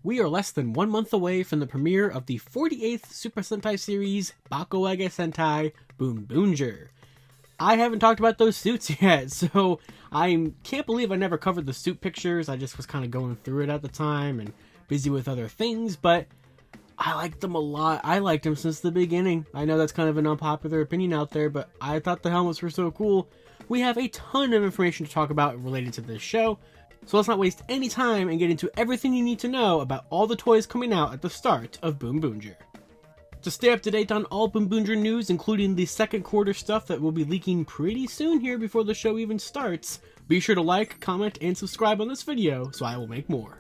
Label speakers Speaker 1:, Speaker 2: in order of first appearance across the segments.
Speaker 1: We are less than 1 month away from the premiere of the 48th Super Sentai series, Bakuage Sentai Boonboomger. I haven't talked about those suits yet, so I can't believe I never covered the suit pictures. I just was kind of going through it at the time and busy with other things, but I liked them a lot. I liked them since the beginning. I know that's kind of an unpopular opinion out there, but I thought the helmets were so cool. We have a ton of information to talk about related to this show, so let's not waste any time and get into everything you need to know about all the toys coming out at the start of Boonboomger. To stay up to date on all Boonboomger news, including the second quarter stuff that will be leaking pretty soon here before the show even starts, be sure to like, comment, and subscribe on this video so I will make more.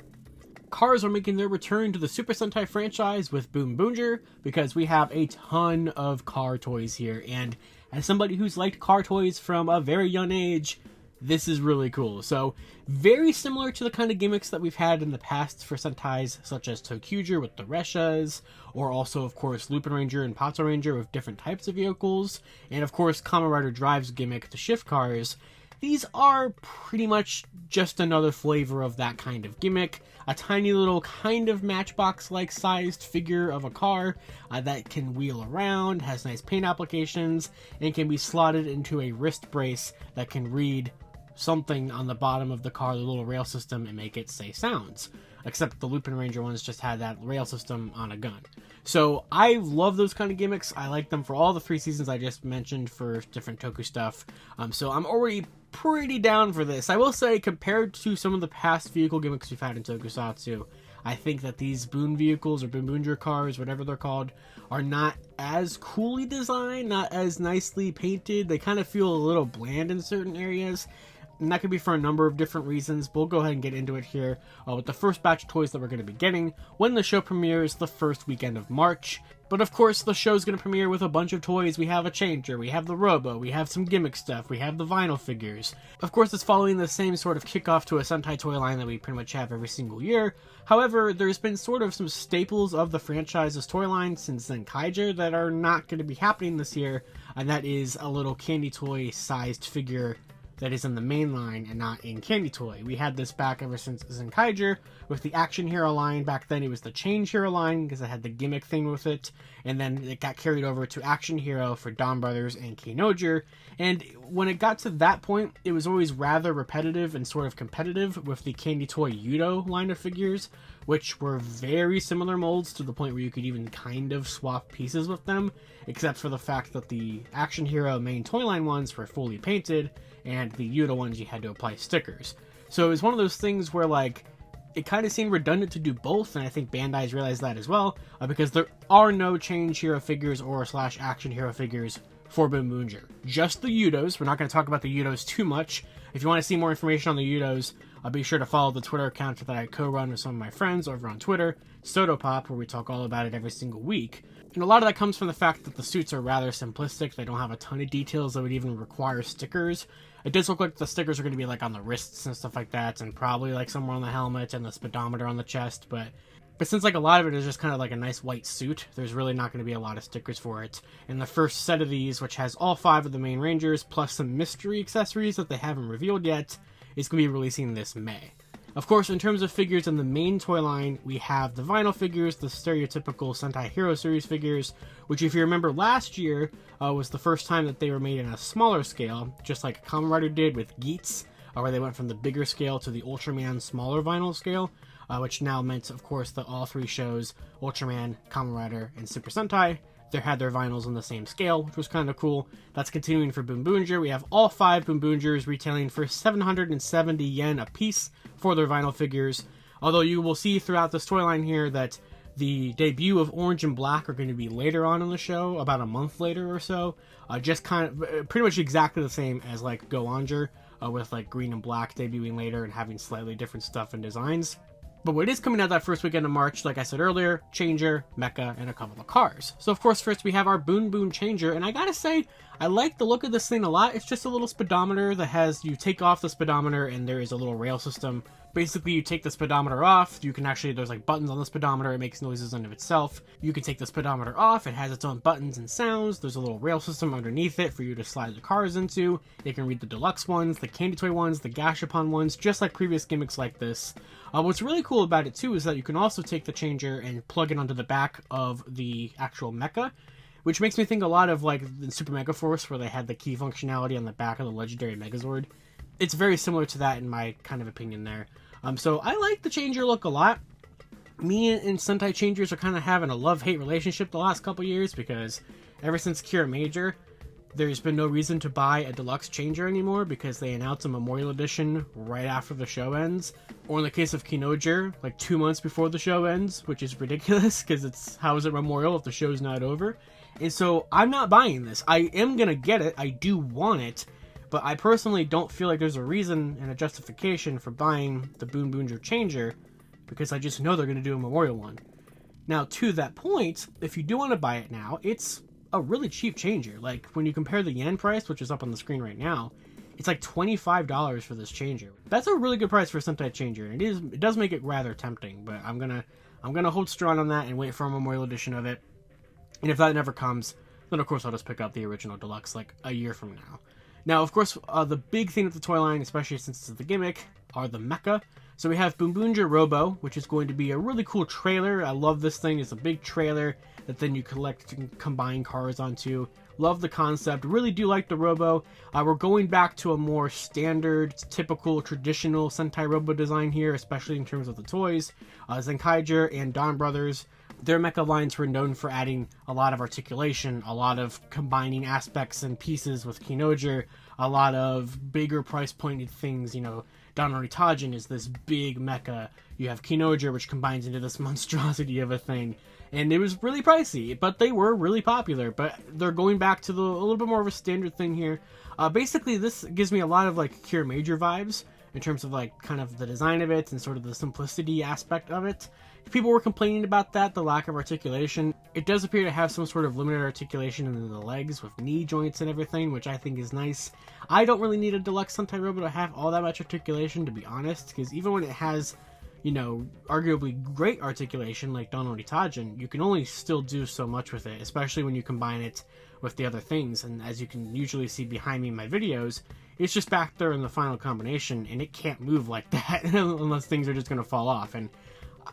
Speaker 1: Cars are making their return to the Super Sentai franchise with Boonboomger because we have a ton of car toys here, and as somebody who's liked car toys from a very young age, this is really cool. So, very similar to the kind of gimmicks that we've had in the past for Sentais, such as Tokuger with the Reshas, or also, of course, Lupin Ranger and Patsu Ranger with different types of vehicles, and of course, Kamen Rider Drive's gimmick, the Shift Cars. These are pretty much just another flavor of that kind of gimmick. A tiny little kind of Matchbox-like sized figure of a car that can wheel around, has nice paint applications, and can be slotted into a wrist brace that can read something on the bottom of the car, the little rail system, and make it say sounds. Except the Lupin Ranger ones just had that rail system on a gun. So I love those kind of gimmicks. I like them for all the 3 seasons I just mentioned for different Toku stuff. So I'm already pretty down for this. I will say, compared to some of the past vehicle gimmicks we've had in Tokusatsu, I think that these Boon vehicles, or Boonboomger cars, whatever they're called, are not as coolly designed, not as nicely painted. They kind of feel a little bland in certain areas. And that could be for a number of different reasons, but we'll go ahead and get into it here with the first batch of toys that we're going to be getting when the show premieres the first weekend of March. But of course, the show's going to premiere with a bunch of toys. We have a Changer, we have the Robo, we have some gimmick stuff, we have the vinyl figures. Of course, it's following the same sort of kickoff to a Sentai toy line that we pretty much have every single year. However, there's been sort of some staples of the franchise's toy line since Zenkaiger that are not going to be happening this year, and that is a little candy toy sized figure that is in the main line and not in Candy Toy. We had this back ever since Zenkaiger with the Action Hero line. Back then it was the Change Hero line because it had the gimmick thing with it, and then it got carried over to Action Hero for Dawn Brothers and Kinoger. And when it got to that point, it was always rather repetitive and sort of competitive with the Candy Toy Yudo line of figures, which were very similar molds to the point where you could even kind of swap pieces with them, except for the fact that the Action Hero main toy line ones were fully painted, and the Yudo ones you had to apply stickers. So it was one of those things where, like, it kind of seemed redundant to do both, and I think Bandai's realized that as well, because there are no Change Hero figures or / Action Hero figures for Boonboomger. Just the Yudos. We're not going to talk about the Yudos too much. If you want to see more information on the Yudos, be sure to follow the Twitter account that I co-run with some of my friends over on Twitter, Sotopop, where we talk all about it every single week. And a lot of that comes from the fact that the suits are rather simplistic. They don't have a ton of details that would even require stickers. It does look like the stickers are going to be like on the wrists and stuff like that, and probably like somewhere on the helmet and the speedometer on the chest, but since like a lot of it is just kind of like a nice white suit, there's really not going to be a lot of stickers for it. And the first set of these, which has all 5 of the main Rangers, plus some mystery accessories that they haven't revealed yet, is going to be releasing this May. Of course, in terms of figures in the main toy line, we have the vinyl figures, the stereotypical Sentai Hero Series figures, which if you remember last year, was the first time that they were made in a smaller scale, just like Kamen Rider did with Geats, where they went from the bigger scale to the Ultraman smaller vinyl scale, which now meant, of course, that all 3 shows, Ultraman, Kamen Rider, and Super Sentai, they had their vinyls on the same scale, which was kind of cool. That's continuing for Boonboomger. We have all 5 Boonboomgers retailing for 770 yen a piece for their vinyl figures. Although you will see throughout this toy line here that the debut of Orange and Black are going to be later on in the show, about a month later or so. Just kind of pretty much exactly the same as like Go-Onger, with like Green and Black debuting later and having slightly different stuff and designs. But what is coming out that first weekend of March, like I said earlier, Changer, Mecha, and a couple of cars. So of course first we have our Boon Boom Changer, and I gotta say, I like the look of this thing a lot. It's just a little speedometer that has, you take off the speedometer and there is a little rail system. Basically, you take the speedometer off, you can actually, there's like buttons on the speedometer, it makes noises unto itself. You can take the speedometer off, it has its own buttons and sounds, there's a little rail system underneath it for you to slide the cars into. You can read the deluxe ones, the candy toy ones, the gashapon ones, just like previous gimmicks like this. What's really cool about it too is that you can also take the changer and plug it onto the back of the actual mecha, which makes me think a lot of like the Super Mega Force, where they had the key functionality on the back of the legendary Megazord. It's very similar to that in my kind of opinion there. So I like the changer look a lot. Me and Sentai changers are kind of having a love-hate relationship the last couple years, because ever since Kira Major, there's been no reason to buy a deluxe changer anymore, because they announce a Memorial Edition right after the show ends. Or in the case of Kinoger, like 2 months before the show ends, which is ridiculous, because it's, how is it Memorial if the show's not over? And so I'm not buying this. I am going to get it. I do want it. But I personally don't feel like there's a reason and a justification for buying the Boonboomger changer, because I just know they're going to do a Memorial one. Now, to that point, if you do want to buy it now, it's a really cheap changer. Like, when you compare the yen price, which is up on the screen right now, it's like $25 for this changer. That's a really good price for a Sentai changer, and it does make it rather tempting, but I'm gonna hold strong on that and wait for a Memorial Edition of it. And if that never comes, then of course I'll just pick up the original deluxe like a year from now. Now, of course, the big thing with the toy line, especially since it's the gimmick, are the mecha. So we have Boonboomger Robo, which is going to be a really cool trailer. I love this thing. It's a big trailer that then you collect and combine cars onto. Love the concept. Really do like the Robo. We're going back to a more standard, typical, traditional Sentai Robo design here, especially in terms of the toys. Zenkaiger and Dawn Brothers, their mecha lines were known for adding a lot of articulation, a lot of combining aspects and pieces with Kinoger, a lot of bigger price-pointed things. You know, Dawn Tajin is this big mecha. You have Kinoger, which combines into this monstrosity of a thing. And it was really pricey, but they were really popular. But they're going back to a little bit more of a standard thing here. Basically, this gives me a lot of like Kira Major vibes in terms of like kind of the design of it and sort of the simplicity aspect of it. People were complaining about that, the lack of articulation. It does appear to have some sort of limited articulation in the legs with knee joints and everything, which I think is nice. I don't really need a deluxe Sentai Robo to have all that much articulation, to be honest, because even when it has, you know, arguably great articulation like Dawn Tajin, you can only still do so much with it, especially when you combine it with the other things. And as you can usually see behind me in my videos, it's just back there in the final combination, and it can't move like that unless things are just going to fall off. And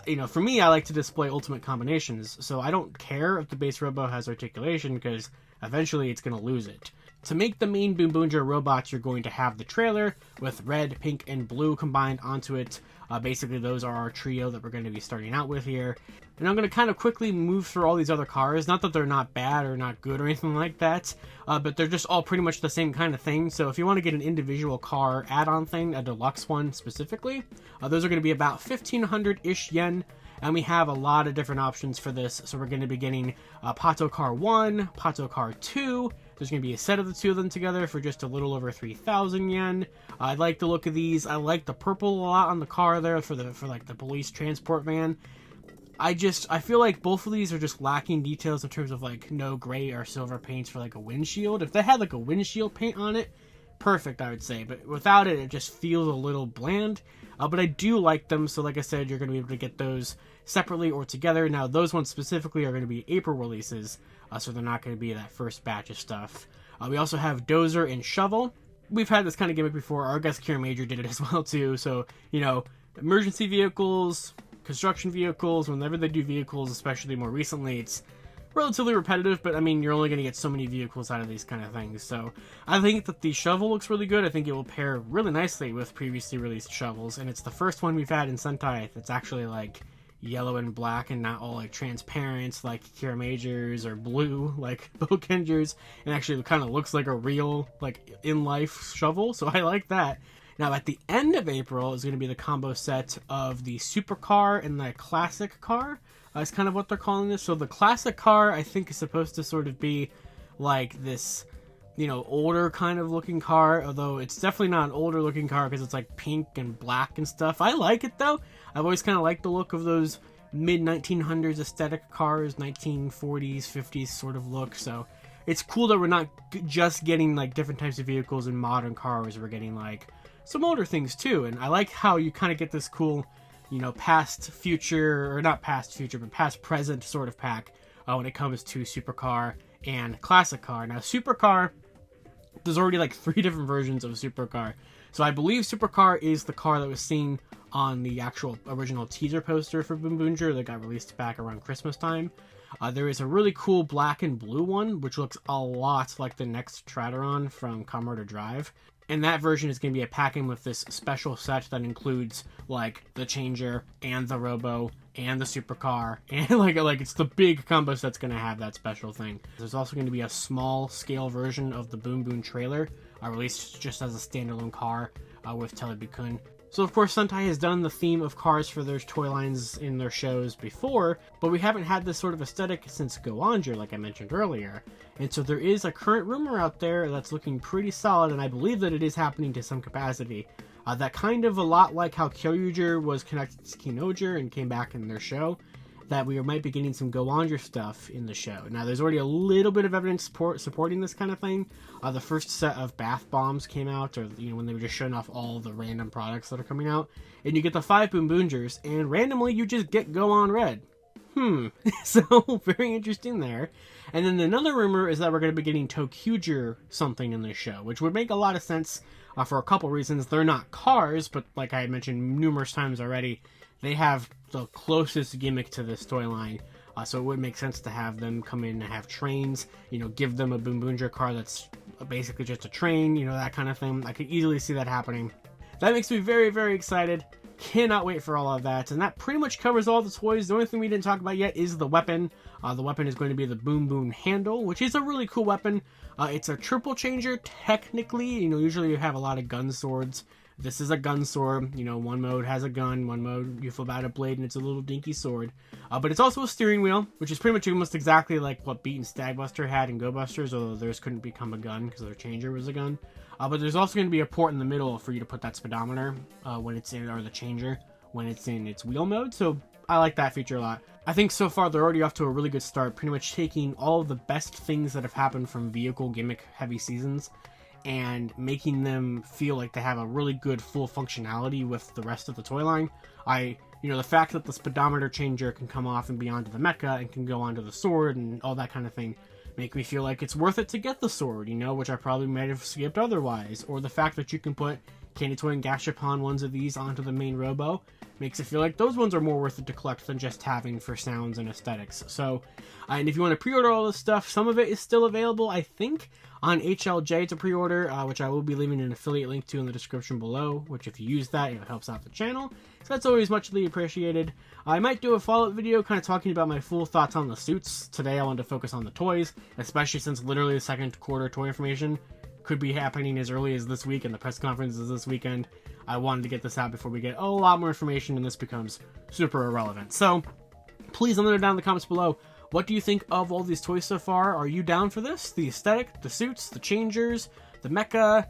Speaker 1: you know, for me, I like to display ultimate combinations, so I don't care if the base Robo has articulation, because eventually it's going to lose it. To make the main Boonboomger robots, you're going to have the trailer with red, pink, and blue combined onto it. Basically, those are our trio that we're going to be starting out with here. And I'm going to kind of quickly move through all these other cars. Not that they're not bad or not good or anything like that, but they're just all pretty much the same kind of thing. So if you want to get an individual car add-on thing, a deluxe one specifically, those are going to be about 1,500-ish yen. And we have a lot of different options for this. So we're going to be getting Pato Car 1, Pato Car 2. There's going to be a set of the two of them together for just a little over 3,000 yen. I like the look of these. I like the purple a lot on the car there for like the police transport van. I feel like both of these are just lacking details in terms of like no gray or silver paints for like a windshield. If they had like a windshield paint on it, perfect, I would say. But without it, it just feels a little bland. But I do like them, so like I said, you're going to be able to get those separately or together. Now, those ones specifically are going to be April releases, so they're not going to be that first batch of stuff. We also have Dozer and Shovel. We've had this kind of gimmick before. Our guest Kira Major did it as well, too. So, you know, emergency vehicles, construction vehicles, whenever they do vehicles, especially more recently, it's relatively repetitive, but I mean, you're only going to get so many vehicles out of these kind of things. So I think that the shovel looks really good. I think it will pair really nicely with previously released shovels, and it's the first one we've had in Sentai that's actually like yellow and black and not all like transparent like Kira Majors, or blue like Bookengers, and actually kind of looks like a real like in-life shovel. So I like that. Now, at the end of April is going to be the combo set of the supercar and the classic car. Is kind of what they're calling this. So the classic car, I think, is supposed to sort of be like this, you know, older kind of looking car. Although it's definitely not an older looking car because it's like pink and black and stuff. I like it though. I've always kind of liked the look of those mid-1900s aesthetic cars, 1940s, 50s sort of look. So it's cool that we're not just getting like different types of vehicles in modern cars. We're getting like some older things too. And I like how you kind of get this cool, you know, past future, or not past future, but past present sort of pack when it comes to supercar and classic car. Now, supercar, there's already like 3 different versions of supercar. So I believe Supercar is the car that was seen on the actual original teaser poster for Boonboomger that got released back around Christmas time. There is a really cool black and blue one, which looks a lot like the next Traderon from Come to Drive. And that version is going to be a packing with this special set that includes, like, the Changer, and the Robo, and the Supercar, and, like it's the big combo that's going to have that special thing. There's also going to be a small-scale version of the Boom Boom trailer, released just as a standalone car, with Telebikun. So of course Sentai has done the theme of cars for their toy lines in their shows before, but we haven't had this sort of aesthetic since Boonboomger, like I mentioned earlier. And so there is a current rumor out there that's looking pretty solid, and I believe that it is happening to some capacity. That kind of a lot like how Kyoryuger was connected to Kinoger and came back in their show, that we might be getting some Boonboomger stuff in the show. Now, there's already a little bit of evidence supporting this kind of thing. The first set of bath bombs came out, or when they were just showing off all the random products that are coming out, and you get the 5 Boonboomgers, and randomly you just get Go On Red. So very interesting there. And then another rumor is that we're going to be getting Tokuger something in this show, which would make a lot of sense for a couple reasons. They're not cars, but like I mentioned numerous times already, they have the closest gimmick to this toy line, so it would make sense to have them come in and have trains, give them a Boonboomger car that's basically just a train, that kind of thing. I could easily see that happening. That makes me very, very excited. Cannot wait for all of that, and that pretty much covers all the toys. The only thing we didn't talk about yet is the weapon. The weapon is going to be the Boom Boom handle, which is a really cool weapon. It's a triple changer, technically. Usually you have a lot of gun swords. This is a gun sword. One mode has a gun, one mode you flip out a blade and it's a little dinky sword. But it's also a steering wheel, which is pretty much almost exactly like what Beat and Stagbuster had in Go Busters, although theirs couldn't become a gun because their changer was a gun. But there's also going to be a port in the middle for you to put that speedometer when it's in, or the changer when it's in its wheel mode. So I like that feature a lot. I think so far they're already off to a really good start, pretty much taking all of the best things that have happened from vehicle gimmick heavy seasons and making them feel like they have a really good full functionality with the rest of the toy line. The fact that the speedometer changer can come off and be onto the Mecha and can go onto the sword and all that kind of thing make me feel like it's worth it to get the sword, which I probably might have skipped otherwise. Or the fact that you can put Candy Toy and Gashapon ones of these onto the main Robo makes it feel like those ones are more worth it to collect than just having for sounds and aesthetics. So, and if you want to pre-order all this stuff, some of it is still available, I think, on HLJ to pre-order, which I will be leaving an affiliate link to in the description below, which if you use that, it helps out the channel. So that's always muchly appreciated. I might do a follow-up video kind of talking about my full thoughts on the suits. Today I wanted to focus on the toys, especially since literally the second quarter toy information could be happening as early as this week and the press conference is this weekend. I wanted to get this out before we get a lot more information and this becomes super irrelevant. So please let me know down in the comments below, what do you think of all these toys so far? Are you down for this? The aesthetic, the suits, the changers, the mecha,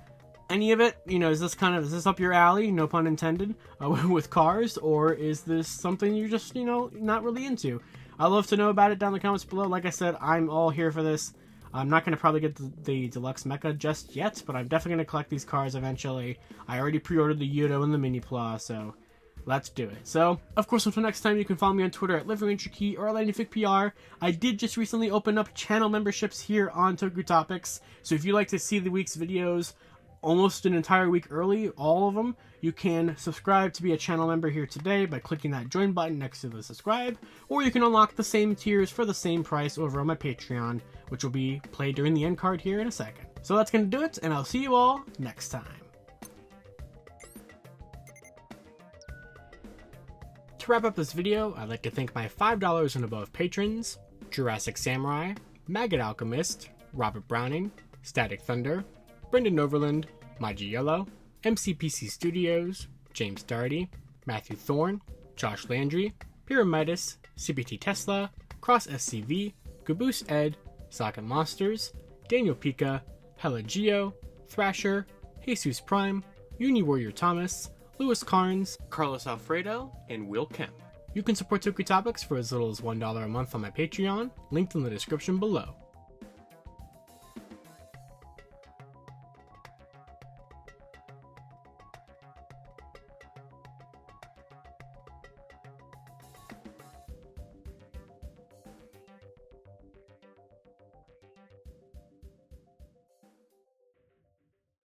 Speaker 1: any of it? Is this up your alley, no pun intended, with cars? Or is this something you're just, not really into? I'd love to know about it down in the comments below. Like I said, I'm all here for this. I'm not going to probably get the deluxe mecha just yet, but I'm definitely going to collect these cars eventually. I already pre-ordered the Yudo and the Mini Pla, so let's do it. So, of course, until next time, you can follow me on Twitter at LiveRangerKey or LightningFigPR. I did just recently open up channel memberships here on Toku Topics, so if you'd like to see the week's videos almost an entire week early, all of them, you can subscribe to be a channel member here today by clicking that join button next to the subscribe, or you can unlock the same tiers for the same price over on my Patreon, which will be played during the end card here in a second. So that's going to do it, and I'll see you all next time. To wrap up this video, I'd like to thank my $5 and above patrons: Jurassic Samurai, Maggot Alchemist, Robert Browning, Static Thunder, Brendan Overland, Maji Yellow, MCPC Studios, James Darty, Matthew Thorne, Josh Landry, Pyramidas, CBT Tesla, Cross SCV, Caboose Ed, Socket Monsters, Daniel Pika, Hella Geo, Thrasher, Jesus Prime, Uni Warrior Thomas, Louis Carnes, Carlos Alfredo, and Will Kemp. You can support Toku Topics for as little as $1 a month on my Patreon, linked in the description below.